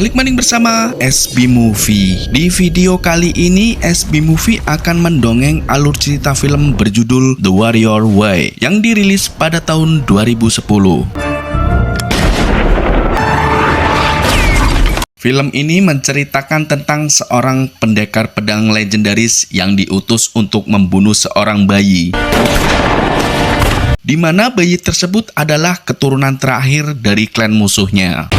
Balik maning bersama SB Movie. Di video kali ini SB Movie akan mendongeng alur cerita film berjudul The Warrior Way yang dirilis pada tahun 2010. Film ini menceritakan tentang seorang pendekar pedang legendaris yang diutus untuk membunuh seorang bayi, di mana bayi tersebut adalah keturunan terakhir dari klan musuhnya.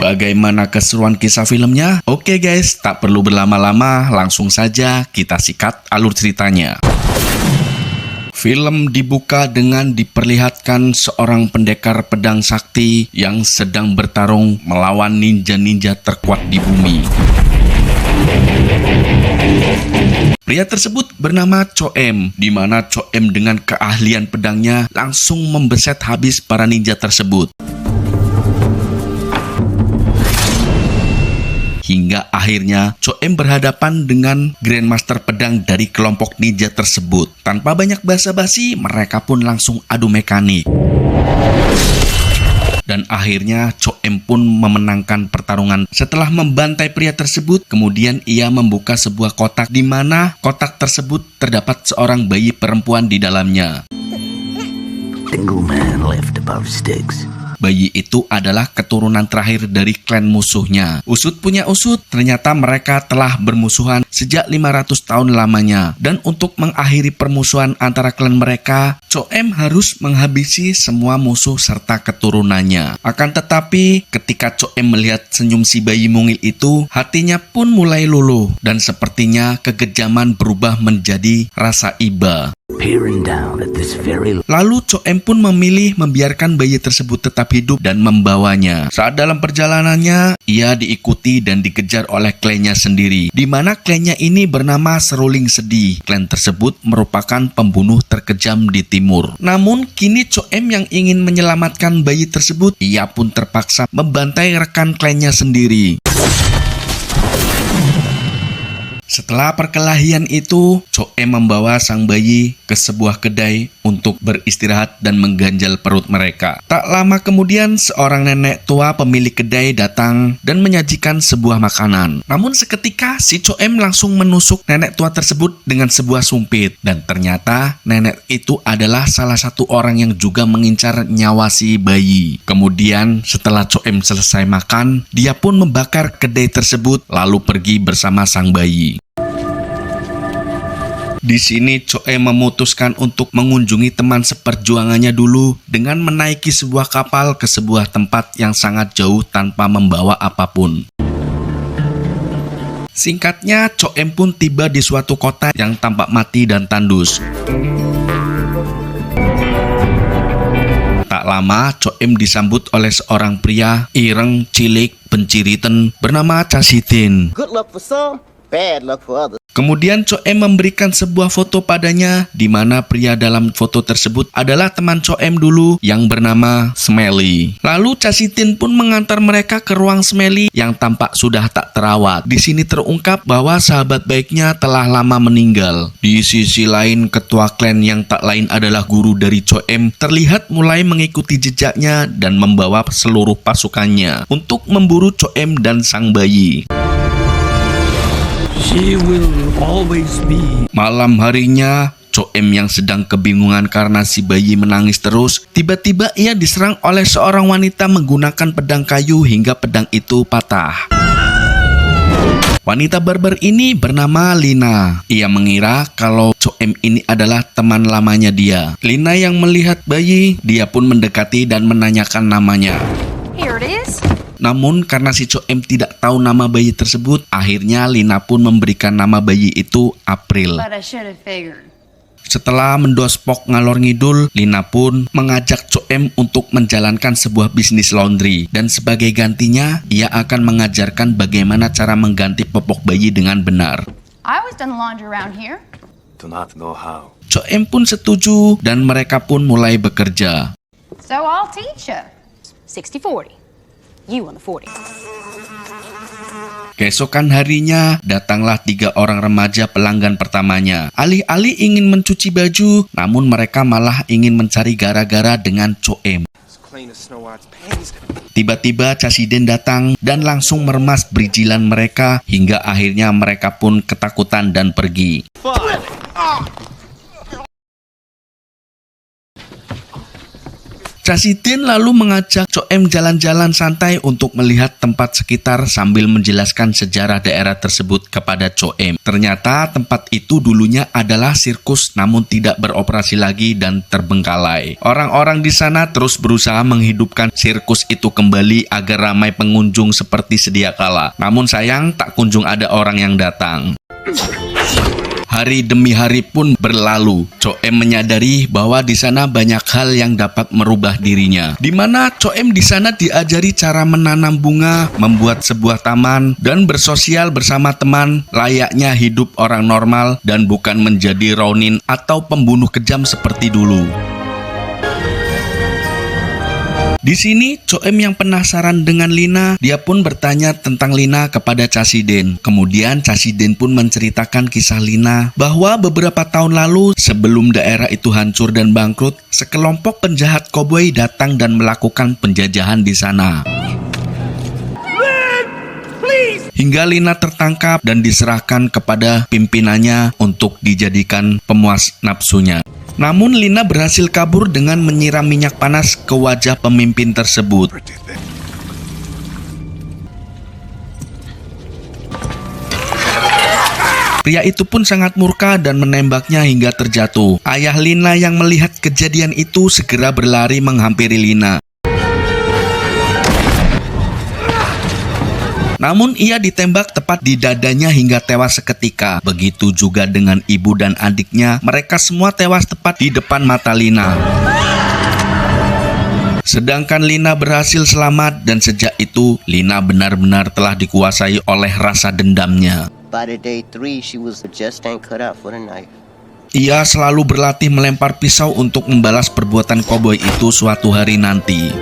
Bagaimana keseruan kisah filmnya? Oke guys, tak perlu berlama-lama, langsung saja kita sikat alur ceritanya. Film dibuka dengan diperlihatkan seorang pendekar pedang sakti yang sedang bertarung melawan ninja-ninja terkuat di bumi. Pria tersebut bernama Cho-em, di mana Cho-em dengan keahlian pedangnya langsung membeset habis para ninja tersebut. Hingga akhirnya Cho-em berhadapan dengan Grandmaster pedang dari kelompok ninja tersebut. Tanpa banyak basa-basi, mereka pun langsung adu mekanik. Dan akhirnya Cho-em pun memenangkan pertarungan. Setelah membantai pria tersebut, kemudian ia membuka sebuah kotak di mana kotak tersebut terdapat seorang bayi perempuan di dalamnya. Single man left above sticks. Bayi itu adalah keturunan terakhir dari klan musuhnya. Usut punya usut, ternyata mereka telah bermusuhan sejak 500 tahun lamanya. Dan untuk mengakhiri permusuhan antara klan mereka, Cho-em harus menghabisi semua musuh serta keturunannya. Akan tetapi, ketika Cho-em melihat senyum si bayi mungil itu, hatinya pun mulai luluh. Dan sepertinya kekejaman berubah menjadi rasa iba. Lalu Cho-em pun memilih membiarkan bayi tersebut tetap hidup dan membawanya. Saat dalam perjalanannya, ia diikuti dan dikejar oleh klannya sendiri, di mana klannya ini bernama Seruling Sedih. Klan tersebut merupakan pembunuh terkejam di timur. Namun kini Cho-em yang ingin menyelamatkan bayi tersebut, ia pun terpaksa membantai rekan klannya sendiri. Setelah perkelahian itu, Cho-em membawa sang bayi ke sebuah kedai untuk beristirahat dan mengganjal perut mereka. Tak lama kemudian, seorang nenek tua pemilik kedai datang dan menyajikan sebuah makanan. Namun seketika, si Cho-em langsung menusuk nenek tua tersebut dengan sebuah sumpit. Dan ternyata, nenek itu adalah salah satu orang yang juga mengincar nyawa si bayi. Kemudian, setelah Cho-em selesai makan, dia pun membakar kedai tersebut lalu pergi bersama sang bayi. Di sini Cho-em memutuskan untuk mengunjungi teman seperjuangannya dulu dengan menaiki sebuah kapal ke sebuah tempat yang sangat jauh tanpa membawa apapun. Singkatnya, Cho-em pun tiba di suatu kota yang tampak mati dan tandus. Tak lama, Cho-em disambut oleh seorang pria ireng, cilik, penciriten bernama Cha-si-tin. Good luck for some, bad luck for others. Kemudian Cho-em memberikan sebuah foto padanya, di mana pria dalam foto tersebut adalah teman Cho-em dulu yang bernama Smelly. Lalu Cha-si-tin pun mengantar mereka ke ruang Smelly yang tampak sudah tak terawat. Di sini terungkap bahwa sahabat baiknya telah lama meninggal. Di sisi lain, ketua klan yang tak lain adalah guru dari Cho-em terlihat mulai mengikuti jejaknya dan membawa seluruh pasukannya untuk memburu Cho-em dan sang bayi. She will always be. Malam harinya, Cho-em yang sedang kebingungan karena si bayi menangis terus, tiba-tiba ia diserang oleh seorang wanita menggunakan pedang kayu hingga pedang itu patah. Wanita barbar ini bernama Lina. Ia mengira kalau Cho-em ini adalah teman lamanya dia. Lina yang melihat bayi, dia pun mendekati dan menanyakan namanya. Here it is. Namun karena si Cho-em tidak tahu nama bayi tersebut, akhirnya Lina pun memberikan nama bayi itu April. But I should have figured. Setelah mendospok ngalor ngidul, Lina pun mengajak Cho-em untuk menjalankan sebuah bisnis laundry. Dan sebagai gantinya, ia akan mengajarkan bagaimana cara mengganti popok bayi dengan benar. I always done the laundry around here. Do not know how. Cho-em pun setuju dan mereka pun mulai bekerja. So I'll teach you. 60-40. You on the 40. Keesokan harinya, datanglah 3 orang remaja pelanggan pertamanya. Alih-alih ingin mencuci baju, namun mereka malah ingin mencari gara-gara dengan Cho-em. clean as Snow White's panties. Tiba-tiba Cassidy datang dan langsung meremas berijilan mereka hingga akhirnya mereka pun ketakutan dan pergi. Cassidy lalu mengajak Choem jalan-jalan santai untuk melihat tempat sekitar sambil menjelaskan sejarah daerah tersebut kepada Choem. Ternyata tempat itu dulunya adalah sirkus namun tidak beroperasi lagi dan terbengkalai. Orang-orang di sana terus berusaha menghidupkan sirkus itu kembali agar ramai pengunjung seperti sedia kala. Namun sayang tak kunjung ada orang yang datang. Hari demi hari pun berlalu. Choem menyadari bahwa di sana banyak hal yang dapat merubah dirinya. Di mana Choem di sana diajari cara menanam bunga, membuat sebuah taman, dan bersosial bersama teman, layaknya hidup orang normal dan bukan menjadi Ronin atau pembunuh kejam seperti dulu. Di sini, Choem yang penasaran dengan Lina, dia pun bertanya tentang Lina kepada Cassidy. Kemudian Cassidy pun menceritakan kisah Lina bahwa beberapa tahun lalu sebelum daerah itu hancur dan bangkrut, sekelompok penjahat koboi datang dan melakukan penjajahan di sana. Hingga Lina tertangkap dan diserahkan kepada pimpinannya untuk dijadikan pemuas nafsunya. Namun Lina berhasil kabur dengan menyiram minyak panas ke wajah pemimpin tersebut. Pria itu pun sangat murka dan menembaknya hingga terjatuh. Ayah Lina yang melihat kejadian itu segera berlari menghampiri Lina. Namun ia ditembak tepat di dadanya hingga tewas seketika. Begitu juga dengan ibu dan adiknya, mereka semua tewas tepat di depan mata Lina. Sedangkan Lina berhasil selamat dan sejak itu Lina benar-benar telah dikuasai oleh rasa dendamnya. By the day 3, she was just ain't cut out for the knife. Ia selalu berlatih melempar pisau untuk membalas perbuatan koboi itu suatu hari nanti.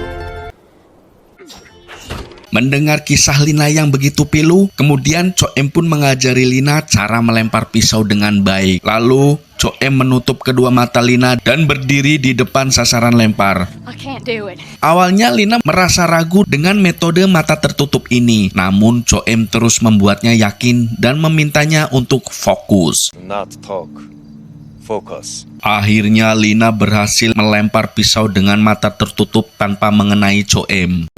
Mendengar kisah Lina yang begitu pilu, kemudian Choem pun mengajari Lina cara melempar pisau dengan baik. Lalu, Choem menutup kedua mata Lina dan berdiri di depan sasaran lempar. I can't do it. Awalnya Lina merasa ragu dengan metode mata tertutup ini. Namun Choem terus membuatnya yakin dan memintanya untuk fokus. Not talk. Focus. Akhirnya Lina berhasil melempar pisau dengan mata tertutup tanpa mengenai Choem.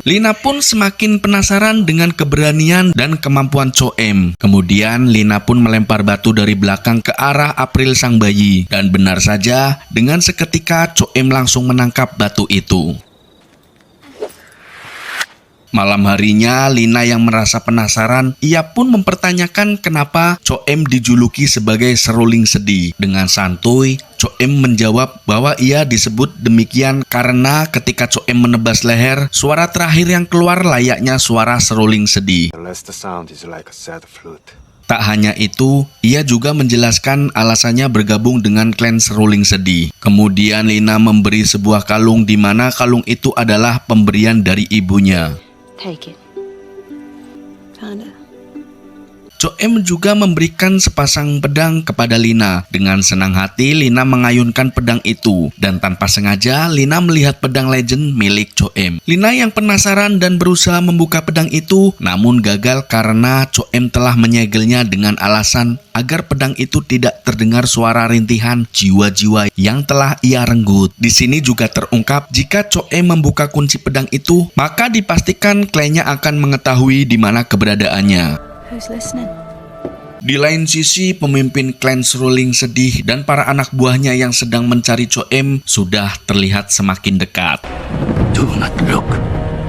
Lina pun semakin penasaran dengan keberanian dan kemampuan Choem. Kemudian Lina pun melempar batu dari belakang ke arah April sang bayi. Dan benar saja, dengan seketika Choem langsung menangkap batu itu. Malam harinya, Lina yang merasa penasaran, ia pun mempertanyakan kenapa Choem dijuluki sebagai seruling sedih. Dengan santuy, Choem menjawab bahwa ia disebut demikian karena ketika Choem menebas leher, suara terakhir yang keluar layaknya suara seruling sedih. The last sound is like a sad flute. Tak hanya itu, ia juga menjelaskan alasannya bergabung dengan klan seruling sedih. Kemudian Lina memberi sebuah kalung di mana kalung itu adalah pemberian dari ibunya. Take it. Kinda. Choem juga memberikan sepasang pedang kepada Lina. Dengan senang hati, Lina mengayunkan pedang itu. Dan tanpa sengaja, Lina melihat pedang legend milik Choem. Lina yang penasaran dan berusaha membuka pedang itu, namun gagal karena Choem telah menyegelnya dengan alasan agar pedang itu tidak terdengar suara rintihan jiwa-jiwa yang telah ia renggut. Di sini juga terungkap jika Choem membuka kunci pedang itu, maka dipastikan klannya akan mengetahui di mana keberadaannya. Who's listening? Di lain sisi, pemimpin klan seruling sedih dan para anak buahnya yang sedang mencari Choem sudah terlihat semakin dekat. Do not look.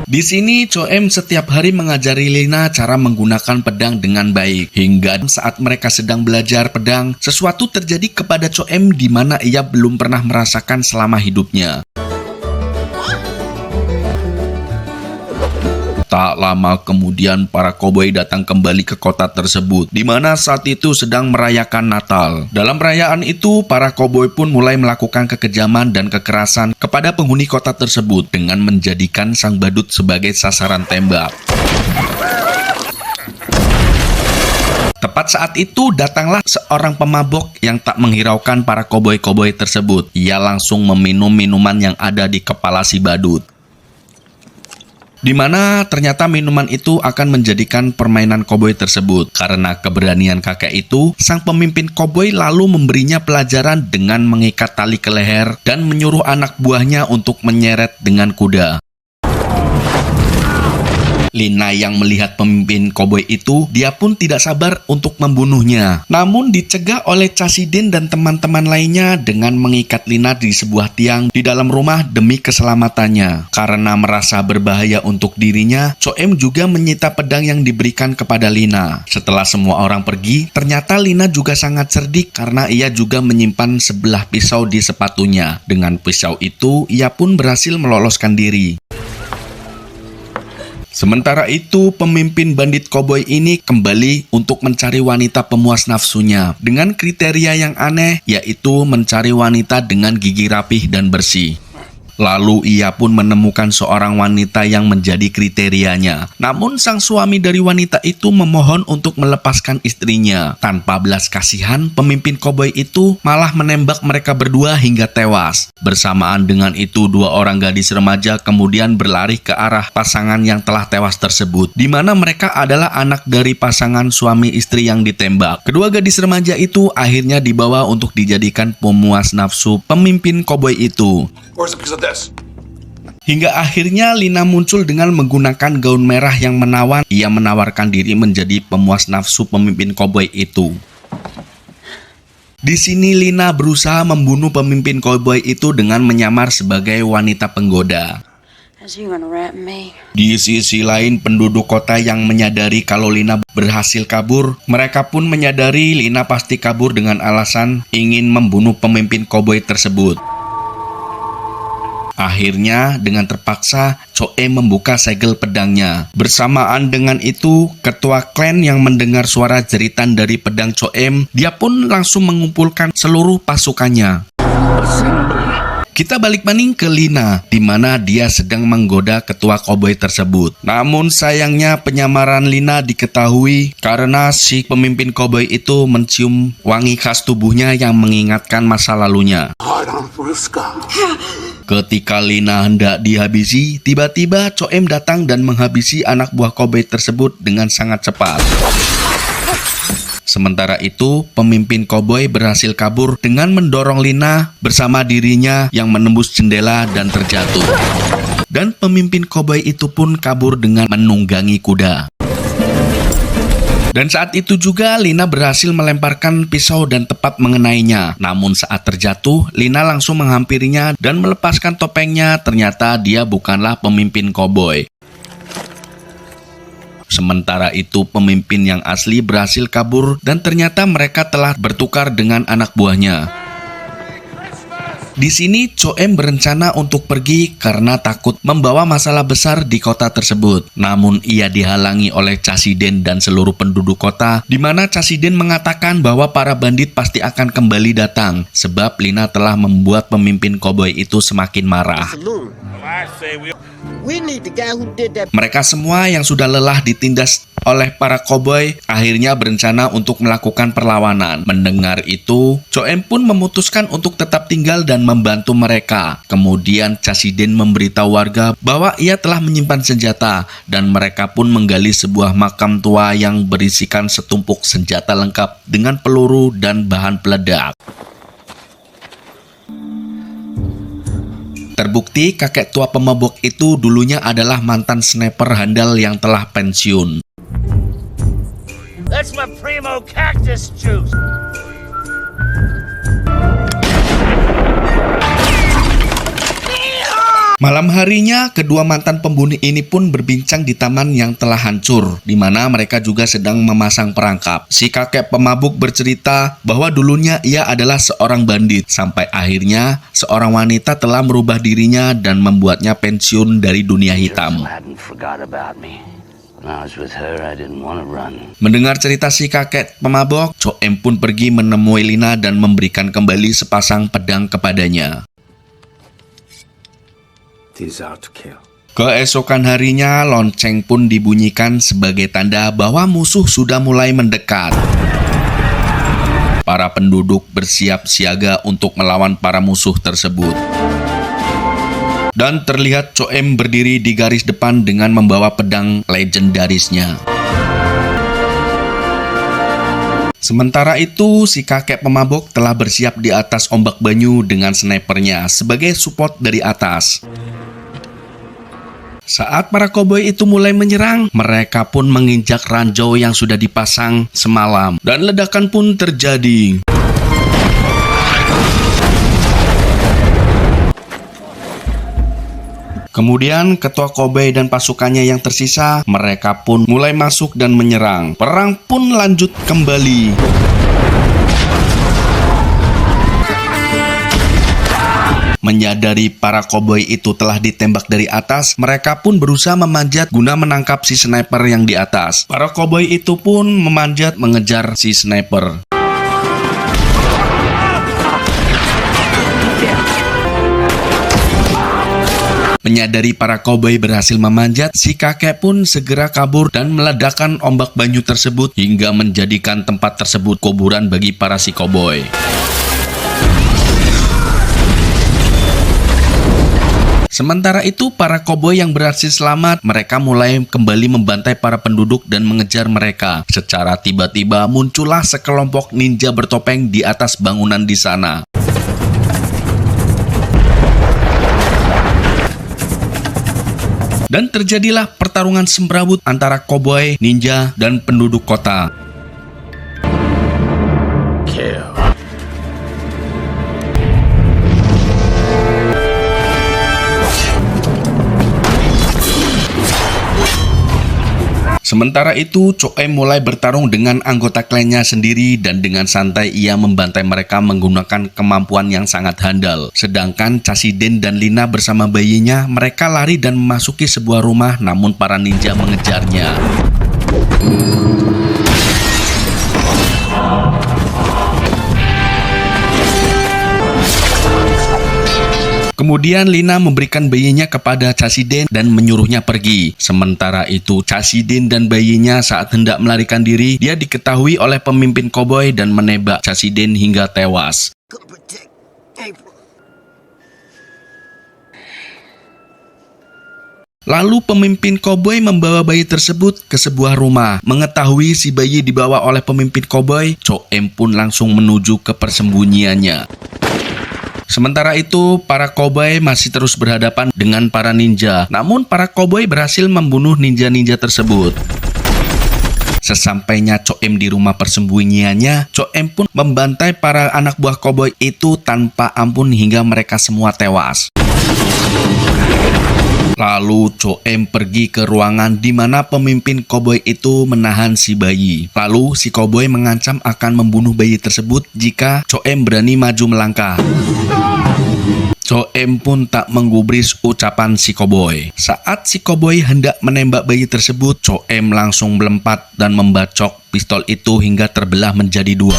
Di sini, Choem setiap hari mengajari Lina cara menggunakan pedang dengan baik. Hingga saat mereka sedang belajar pedang, sesuatu terjadi kepada Choem di mana ia belum pernah merasakan selama hidupnya. Tak lama kemudian para koboi datang kembali ke kota tersebut, di mana saat itu sedang merayakan Natal. Dalam perayaan itu, para koboi pun mulai melakukan kekejaman dan kekerasan kepada penghuni kota tersebut dengan menjadikan sang badut sebagai sasaran tembak. Tepat saat itu datanglah seorang pemabok yang tak menghiraukan para koboi-koboi tersebut. Ia langsung meminum minuman yang ada di kepala si badut. Di mana ternyata minuman itu akan menjadikan permainan koboi tersebut. Karena keberanian kakek itu, sang pemimpin koboi lalu memberinya pelajaran dengan mengikat tali ke leher dan menyuruh anak buahnya untuk menyeret dengan kuda. Lina yang melihat pemimpin koboi itu, dia pun tidak sabar untuk membunuhnya. Namun dicegah oleh Cassidy dan teman-teman lainnya dengan mengikat Lina di sebuah tiang di dalam rumah demi keselamatannya. Karena merasa berbahaya untuk dirinya, Cho-em juga menyita pedang yang diberikan kepada Lina. Setelah semua orang pergi, ternyata Lina juga sangat cerdik karena ia juga menyimpan sebelah pisau di sepatunya. Dengan pisau itu, ia pun berhasil meloloskan diri. Sementara itu, pemimpin bandit koboi ini kembali untuk mencari wanita pemuas nafsunya dengan kriteria yang aneh, yaitu mencari wanita dengan gigi rapih dan bersih. Lalu ia pun menemukan seorang wanita yang menjadi kriterianya. Namun sang suami dari wanita itu memohon untuk melepaskan istrinya. Tanpa belas kasihan, pemimpin koboi itu malah menembak mereka berdua hingga tewas. Bersamaan dengan itu, dua orang gadis remaja kemudian berlari ke arah pasangan yang telah tewas tersebut, di mana mereka adalah anak dari pasangan suami istri yang ditembak. Kedua gadis remaja itu akhirnya dibawa untuk dijadikan pemuas nafsu pemimpin koboi itu. Hingga akhirnya Lina muncul dengan menggunakan gaun merah yang menawan. Ia menawarkan diri menjadi pemuas nafsu pemimpin koboi itu. Di sini Lina berusaha membunuh pemimpin koboi itu dengan menyamar sebagai wanita penggoda. Di sisi lain, penduduk kota yang menyadari kalau Lina berhasil kabur, mereka pun menyadari Lina pasti kabur dengan alasan ingin membunuh pemimpin koboi tersebut. Akhirnya, dengan terpaksa, Cho-em membuka segel pedangnya. Bersamaan dengan itu, ketua klan yang mendengar suara jeritan dari pedang Cho-em, dia pun langsung mengumpulkan seluruh pasukannya. Kita balik maning ke Lina, di mana dia sedang menggoda ketua koboi tersebut. Namun sayangnya penyamaran Lina diketahui karena si pemimpin koboi itu mencium wangi khas tubuhnya yang mengingatkan masa lalunya. Ketika Lina hendak dihabisi, tiba-tiba Cho-em datang dan menghabisi anak buah koboi tersebut dengan sangat cepat. Sementara itu, pemimpin koboi berhasil kabur dengan mendorong Lina bersama dirinya yang menembus jendela dan terjatuh. Dan pemimpin koboi itu pun kabur dengan menunggangi kuda. Dan saat itu juga Lina berhasil melemparkan pisau dan tepat mengenainya. Namun saat terjatuh, Lina langsung menghampirinya dan melepaskan topengnya. Ternyata dia bukanlah pemimpin koboi. Sementara itu pemimpin yang asli berhasil kabur dan ternyata mereka telah bertukar dengan anak buahnya. Di sini Cho-em berencana untuk pergi karena takut membawa masalah besar di kota tersebut. Namun ia dihalangi oleh Cassidy dan seluruh penduduk kota, di mana Cassidy mengatakan bahwa para bandit pasti akan kembali datang sebab Lina telah membuat pemimpin koboi itu semakin marah. Mereka semua yang sudah lelah ditindas oleh para koboi akhirnya berencana untuk melakukan perlawanan. Mendengar itu, Cho-em pun memutuskan untuk tetap tinggal dan membantu mereka. Kemudian Cassidy memberitahu warga bahwa ia telah menyimpan senjata dan mereka pun menggali sebuah makam tua yang berisikan setumpuk senjata lengkap dengan peluru dan bahan peledak. Terbukti kakek tua pemabok itu dulunya adalah mantan sniper handal yang telah pensiun. That's my primo cactus juice. Malam harinya, kedua mantan pembunuh ini pun berbincang di taman yang telah hancur, di mana mereka juga sedang memasang perangkap. Si kakek pemabuk bercerita bahwa dulunya ia adalah seorang bandit, sampai akhirnya seorang wanita telah merubah dirinya dan membuatnya pensiun dari dunia hitam. Mendengar cerita si kakek pemabok, Cho-em pun pergi menemui Lina dan memberikan kembali sepasang pedang kepadanya. Keesokan harinya, lonceng pun dibunyikan sebagai tanda bahwa musuh sudah mulai mendekat. Para penduduk bersiap siaga untuk melawan para musuh tersebut. Dan terlihat Cho-em berdiri di garis depan dengan membawa pedang legendarisnya. Sementara itu, si kakek pemabok telah bersiap di atas ombak banyu dengan snipernya sebagai support dari atas. Saat para koboi itu mulai menyerang, mereka pun menginjak ranjau yang sudah dipasang semalam, dan ledakan pun terjadi. Kemudian ketua koboi dan pasukannya yang tersisa, mereka pun mulai masuk dan menyerang. Perang pun lanjut kembali. Menyadari para koboi itu telah ditembak dari atas, mereka pun berusaha memanjat guna menangkap si sniper yang di atas. Para koboi itu pun memanjat mengejar si sniper. Menyadari para koboi berhasil memanjat, si kakek pun segera kabur dan meledakkan ombak banyu tersebut hingga menjadikan tempat tersebut kuburan bagi para si koboi. Sementara itu, para koboi yang berhasil selamat, mereka mulai kembali membantai para penduduk dan mengejar mereka. Secara tiba-tiba muncullah sekelompok ninja bertopeng di atas bangunan di sana. Dan terjadilah pertarungan semrawut antara koboi, ninja, dan penduduk kota. Sementara itu, Cho-em mulai bertarung dengan anggota klannya sendiri dan dengan santai ia membantai mereka menggunakan kemampuan yang sangat handal. Sedangkan Chasiden dan Lina bersama bayinya, mereka lari dan memasuki sebuah rumah namun para ninja mengejarnya. Kemudian Lina memberikan bayinya kepada Chasiden dan menyuruhnya pergi. Sementara itu Chasiden dan bayinya saat hendak melarikan diri, dia diketahui oleh pemimpin koboi dan menembak Chasiden hingga tewas. Lalu pemimpin koboi membawa bayi tersebut ke sebuah rumah. Mengetahui si bayi dibawa oleh pemimpin koboi, Cho-em pun langsung menuju ke persembunyiannya. Sementara itu, para koboi masih terus berhadapan dengan para ninja. Namun, para koboi berhasil membunuh ninja-ninja tersebut. Sesampainya Cho-em di rumah persembunyiannya, Cho-em pun membantai para anak buah koboi itu tanpa ampun hingga mereka semua tewas. Lalu Cho-em pergi ke ruangan di mana pemimpin koboi itu menahan si bayi. Lalu si koboi mengancam akan membunuh bayi tersebut jika Cho-em berani maju melangkah. Cho-em pun tak menggubris ucapan si koboi. Saat si koboi hendak menembak bayi tersebut, Cho-em langsung melompat dan membacok pistol itu hingga terbelah menjadi dua.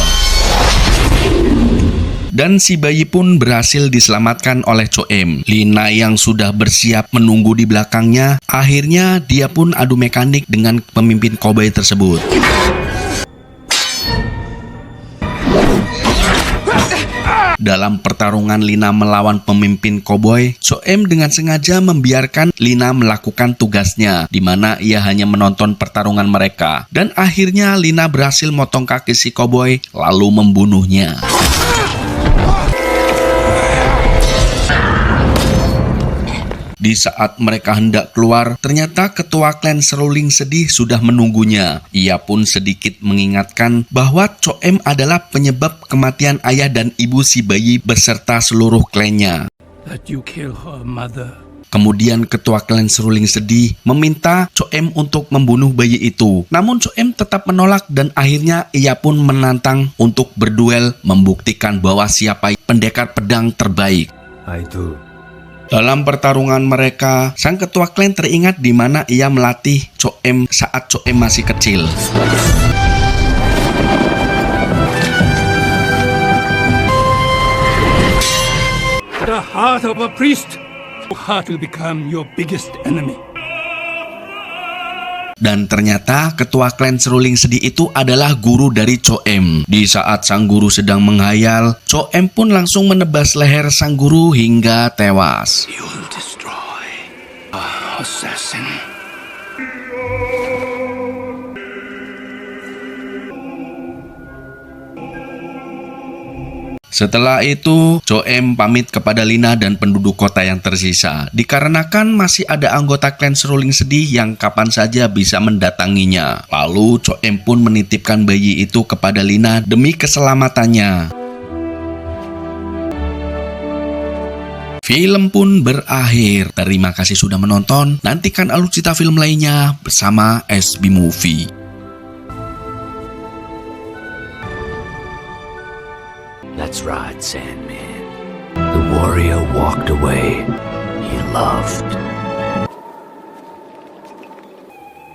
Dan si bayi pun berhasil diselamatkan oleh Cho-em. Lina yang sudah bersiap menunggu di belakangnya, akhirnya dia pun adu mekanik dengan pemimpin koboi tersebut. Dalam pertarungan Lina melawan pemimpin koboi, Cho-em dengan sengaja membiarkan Lina melakukan tugasnya, di mana ia hanya menonton pertarungan mereka. Dan akhirnya Lina berhasil motong kaki si koboi, lalu membunuhnya. Di saat mereka hendak keluar, ternyata ketua klan seruling sedih sudah menunggunya. Ia pun sedikit mengingatkan bahwa Cho-em adalah penyebab kematian ayah dan ibu si bayi beserta seluruh klannya. That you kill her mother. Kemudian ketua klan seruling sedih meminta Cho-em untuk membunuh bayi itu. Namun Cho-em tetap menolak dan akhirnya ia pun menantang untuk berduel membuktikan bahwa siapa pendekar pedang terbaik. I do. Dalam pertarungan mereka, sang ketua klan teringat di mana ia melatih Cho-em saat Cho-em masih kecil. The heart of a priest Heart will become your biggest enemy. Dan ternyata ketua klan seruling sedih itu adalah guru dari Cho-em. Di saat sang guru sedang menghayal, Cho-em pun langsung menebas leher sang guru hingga tewas. You'll destroy assassin. Setelah itu, Cho-em pamit kepada Lina dan penduduk kota yang tersisa, dikarenakan masih ada anggota klan seruling sedih yang kapan saja bisa mendatanginya. Lalu, Cho-em pun menitipkan bayi itu kepada Lina demi keselamatannya. Film pun berakhir. Terima kasih sudah menonton. Nantikan alutsista film lainnya bersama SB Movie. Let's ride, Sandman. The warrior walked away. He loved.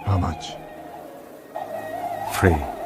How much? Free.